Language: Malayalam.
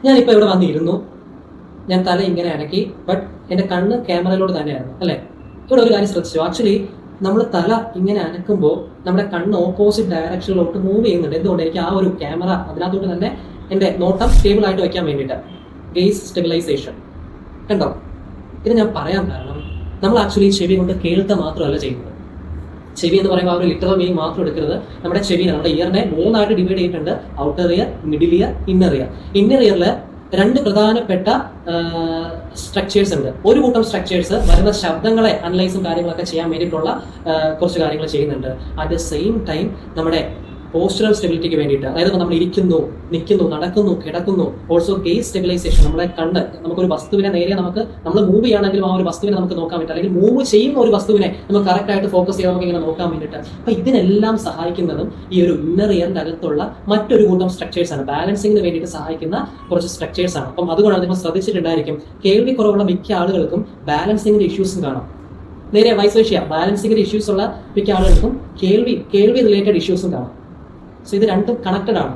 ഞാനിപ്പോൾ ഇവിടെ വന്നിരുന്നു, ഞാൻ തല ഇങ്ങനെ അനക്കി, ബട്ട് എൻ്റെ കണ്ണ് ക്യാമറയിലോട് തന്നെയായിരുന്നു അല്ലേ. ഇവിടെ ഒരു കാര്യം ശ്രദ്ധിച്ചു, ആക്ച്വലി നമ്മൾ തല ഇങ്ങനെ അനക്കുമ്പോൾ നമ്മുടെ കണ്ണ് ഓപ്പോസിറ്റ് ഡയറക്ഷനിലോട്ട് മൂവ് ചെയ്യുന്നുണ്ട്. എന്തുകൊണ്ട്? എനിക്ക് ആ ഒരു ക്യാമറ അതിനകത്തോട്ട് തന്നെ എൻ്റെ നോട്ടം സ്റ്റേബിൾ ആയിട്ട് വയ്ക്കാൻ വേണ്ടിയിട്ട്. ഗെയ്സ് സ്റ്റെബിലൈസേഷൻ കണ്ടോ? ഇത് ഞാൻ പറയാൻ കാരണം, നമ്മൾ ആക്ച്വലി ചെവി കൊണ്ട് കേൾക്കുക മാത്രമല്ല ചെയ്യുന്നത്. ചെവി എന്ന് പറയുമ്പോൾ ആ ഒരു ലിറ്ററൽ മീനിങ് മാത്രം എടുക്കരുത്. നമ്മുടെ ചെവിനെ, നമ്മുടെ ഇയറിനെ 3 ഡിവൈഡ് ചെയ്തിട്ടുണ്ട്. Outer year, middle year, inner year. Inner ഇയറിൽ 2 പ്രധാനപ്പെട്ട സ്ട്രക്ചേഴ്സ് ഉണ്ട്. ഒരു കൂട്ടം സ്ട്രക്ചേഴ്സ് വരുന്ന ശബ്ദങ്ങളെ അനലൈസും കാര്യങ്ങളൊക്കെ ചെയ്യാൻ വേണ്ടിയിട്ടുള്ള കുറച്ച് കാര്യങ്ങൾ ചെയ്യുന്നുണ്ട്. അറ്റ് ദ സെയിം ടൈം നമ്മുടെ പോസ്ചറൽ സ്റ്റെബിലിറ്റിക്ക് വേണ്ടിയിട്ട്, അതായത് നമ്മൾ ഇരിക്കുന്നു, നിൽക്കുന്നു, നടക്കുന്നു, കിടക്കുന്നു. ഓൾസോ ഗെയ്സ് സ്റ്റെബിലൈസേഷൻ, നമ്മളെ കണ്ണ്, നമുക്കൊരു വസ്തുവിനെ നേരെ നമ്മൾ മൂവ് ചെയ്യുകയാണെങ്കിലും ആ ഒരു വസ്തുവിനെ നമുക്ക് നോക്കാൻ പറ്റും, അല്ലെങ്കിൽ മൂവ് ചെയ്യുന്ന ഒരു വസ്തുവിനെ നമുക്ക് കറക്റ്റ് ആയിട്ട് ഫോക്കസ് ചെയ്യാൻ നമുക്ക് ഇങ്ങനെ നോക്കാൻ വേണ്ടിയിട്ട്. അപ്പൊ ഇതിനെല്ലാം സഹായിക്കുന്നതും ഈ ഒരു ഇന്നർ ഇയറിന്റെ അകത്തുള്ള മറ്റൊരു കൂട്ടം സ്ട്രക്ചേഴ്സ് ആണ്. ബാലൻസിങ്ങിന് വേണ്ടിയിട്ട് സഹായിക്കുന്ന കുറച്ച് സ്ട്രക്ചേഴ്സ് ആണ്. അപ്പം അതുകൊണ്ടാണ് നിങ്ങൾ ശ്രദ്ധിച്ചിട്ടുണ്ടായിരിക്കും, കേൾവി കുറവുള്ള മിക്ക ആളുകൾക്കും ബാലൻസിങ്ങിന്റെ ഇഷ്യൂസും കാണാം. നേരെ വൈസ് വേഴ്സ, ബാലൻസിങ്ങിന്റെ ഇഷ്യൂസ് ഉള്ള മിക്ക ആളുകൾക്കും കേൾവി റിലേറ്റഡ് ഇഷ്യൂസും കാണാം. സോ ഇത് രണ്ടും കണക്റ്റഡ് ആണ്.